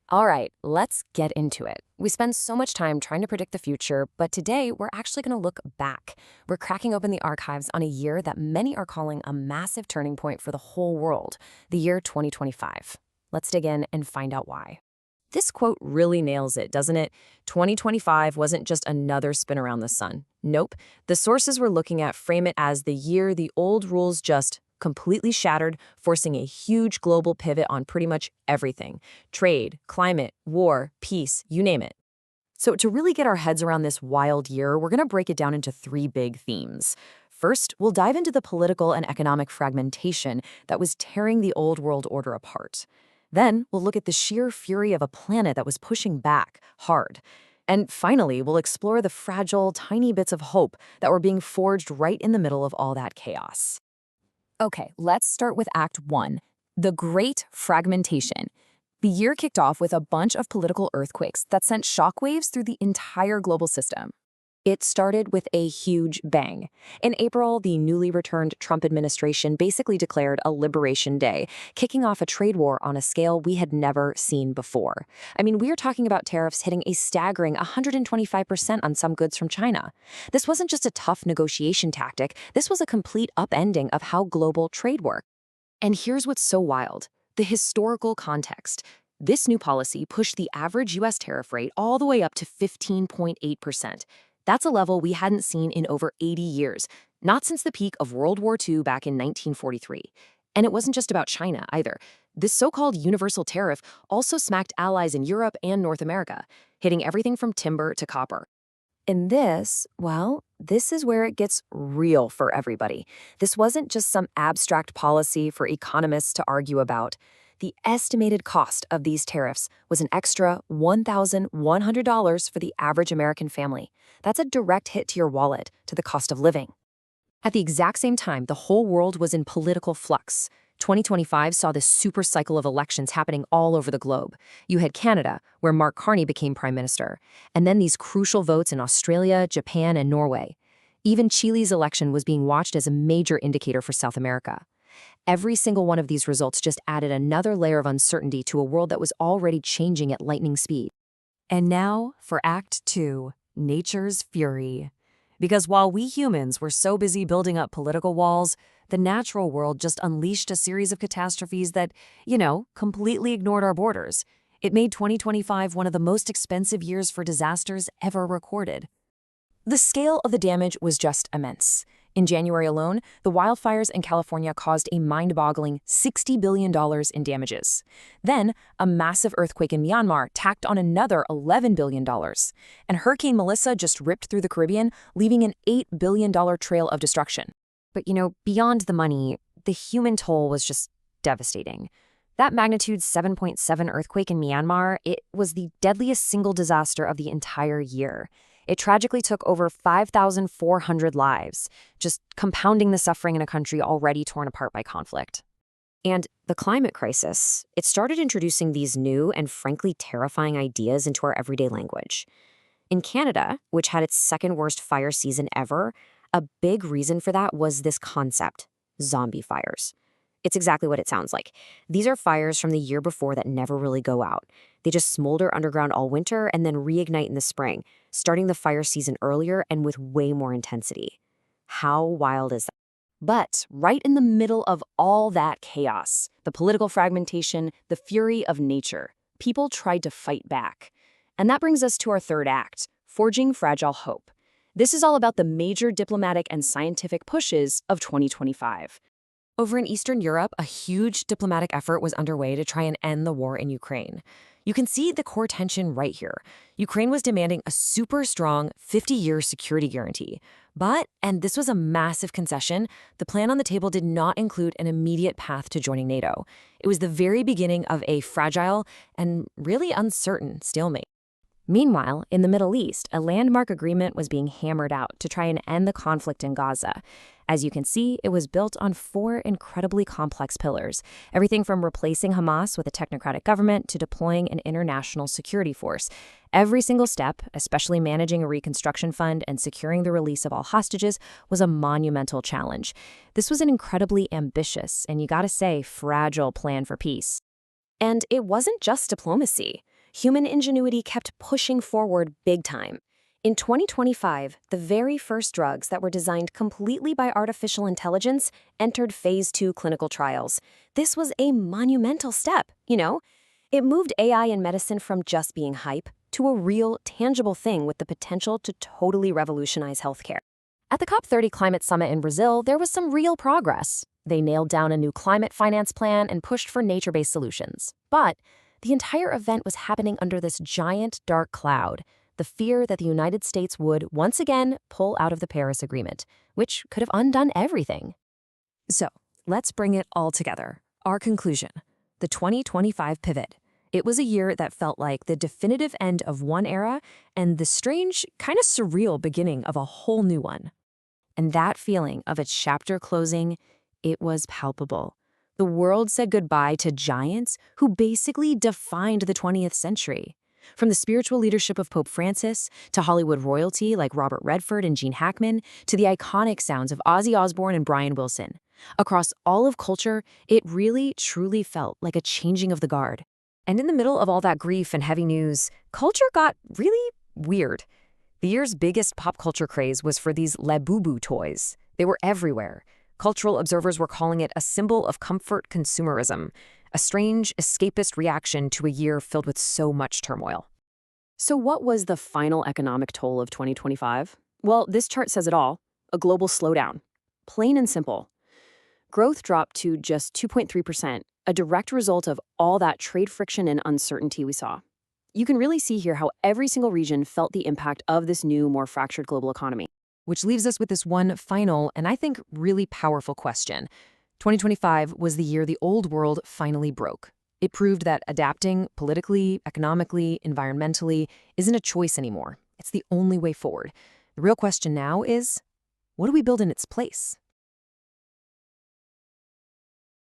All right, let's get into it. We spend so much time trying to predict the future, but today we're actually going to look back. We're cracking open the archives on a year that many are calling a massive turning point for the whole world, the year 2025. Let's dig in and find out why. This quote really nails it, doesn't it? 2025 wasn't just another spin around the sun. Nope. The sources we're looking at frame it as the year the old rules just completely shattered, forcing a huge global pivot on pretty much everything: trade, climate, war, peace, you name it. So, to really get our heads around this wild year, we're going to break it down into three big themes. First, we'll dive into the political and economic fragmentation that was tearing the old world order apart. Then, we'll look at the sheer fury of a planet that was pushing back hard. And finally, we'll explore the fragile, tiny bits of hope that were being forged right in the middle of all that chaos. Okay, let's start with Act 1, the Great Fragmentation. The year kicked off with a bunch of political earthquakes that sent shockwaves through the entire global system. It started with a huge bang. In April, the newly returned Trump administration basically declared a Liberation Day, kicking off a trade war on a scale we had never seen before. I mean, we are talking about tariffs hitting a staggering 125% on some goods from China. This wasn't just a tough negotiation tactic, this was a complete upending of how global trade worked. And here's what's so wild: the historical context. This new policy pushed the average U.S. tariff rate all the way up to 15.8%. That's a level we hadn't seen in over 80 years, not since the peak of World War II back in 1943. And it wasn't just about China either. This so-called universal tariff also smacked allies in Europe and North America, hitting everything from timber to copper. And this is where it gets real for everybody. This wasn't just some abstract policy for economists to argue about. The estimated cost of these tariffs was an extra $1,100 for the average American family. That's a direct hit to your wallet, to the cost of living. At the exact same time, the whole world was in political flux. 2025 saw this super cycle of elections happening all over the globe. You had Canada, where Mark Carney became prime minister, and then these crucial votes in Australia, Japan, and Norway. Even Chile's election was being watched as a major indicator for South America. Every single one of these results just added another layer of uncertainty to a world that was already changing at lightning speed. And now for Act 2, Nature's Fury. Because while we humans were so busy building up political walls, the natural world just unleashed a series of catastrophes that, completely ignored our borders. It made 2025 one of the most expensive years for disasters ever recorded. The scale of the damage was just immense. In January alone, the wildfires in California caused a mind-boggling $60 billion in damages. Then, a massive earthquake in Myanmar tacked on another $11 billion. And Hurricane Melissa just ripped through the Caribbean, leaving an $8 billion trail of destruction. But beyond the money, the human toll was just devastating. That magnitude 7.7 earthquake in Myanmar, it was the deadliest single disaster of the entire year. It tragically took over 5,400 lives, just compounding the suffering in a country already torn apart by conflict. And the climate crisis, it started introducing these new and frankly terrifying ideas into our everyday language. In Canada, which had its second worst fire season ever, a big reason for that was this concept: zombie fires. It's exactly what it sounds like. These are fires from the year before that never really go out. They just smolder underground all winter and then reignite in the spring, starting the fire season earlier and with way more intensity. How wild is that? But right in the middle of all that chaos, the political fragmentation, the fury of nature, people tried to fight back. And that brings us to our third act, Forging Fragile Hope. This is all about the major diplomatic and scientific pushes of 2025. Over in Eastern Europe, a huge diplomatic effort was underway to try and end the war in Ukraine. You can see the core tension right here. Ukraine was demanding a super strong 50-year security guarantee. But, and this was a massive concession, the plan on the table did not include an immediate path to joining NATO. It was the very beginning of a fragile and really uncertain stalemate. Meanwhile, in the Middle East, a landmark agreement was being hammered out to try and end the conflict in Gaza. As you can see, it was built on four incredibly complex pillars, everything from replacing Hamas with a technocratic government to deploying an international security force. Every single step, especially managing a reconstruction fund and securing the release of all hostages, was a monumental challenge. This was an incredibly ambitious and, you gotta say, fragile plan for peace. And it wasn't just diplomacy. human ingenuity kept pushing forward big time. In 2025, the very first drugs that were designed completely by artificial intelligence entered phase 2 clinical trials. This was a monumental step, you know? It moved AI in medicine from just being hype to a real, tangible thing with the potential to totally revolutionize healthcare. At the COP30 Climate Summit in Brazil, there was some real progress. They nailed down a new climate finance plan and pushed for nature-based solutions. But the entire event was happening under this giant, dark cloud, the fear that the United States would, once again, pull out of the Paris Agreement, which could have undone everything. So, let's bring it all together. Our conclusion: the 2025 pivot. It was a year that felt like the definitive end of one era and the strange, kind of surreal beginning of a whole new one. And that feeling of its chapter closing, it was palpable. The world said goodbye to giants who basically defined the 20th century. From the spiritual leadership of Pope Francis to Hollywood royalty like Robert Redford and Gene Hackman to the iconic sounds of Ozzy Osbourne and Brian Wilson. Across all of culture, it really, truly felt like a changing of the guard. And in the middle of all that grief and heavy news, culture got really weird. The year's biggest pop culture craze was for these Labubu toys. They were everywhere. Cultural observers were calling it a symbol of comfort consumerism, a strange, escapist reaction to a year filled with so much turmoil. So what was the final economic toll of 2025? Well, this chart says it all: a global slowdown. Plain and simple. Growth dropped to just 2.3%, a direct result of all that trade friction and uncertainty we saw. You can really see here how every single region felt the impact of this new, more fractured global economy. Which leaves us with this one final, and I think really powerful question. 2025 was the year the old world finally broke. It proved that adapting politically, economically, environmentally isn't a choice anymore. It's the only way forward. The real question now is, what do we build in its place?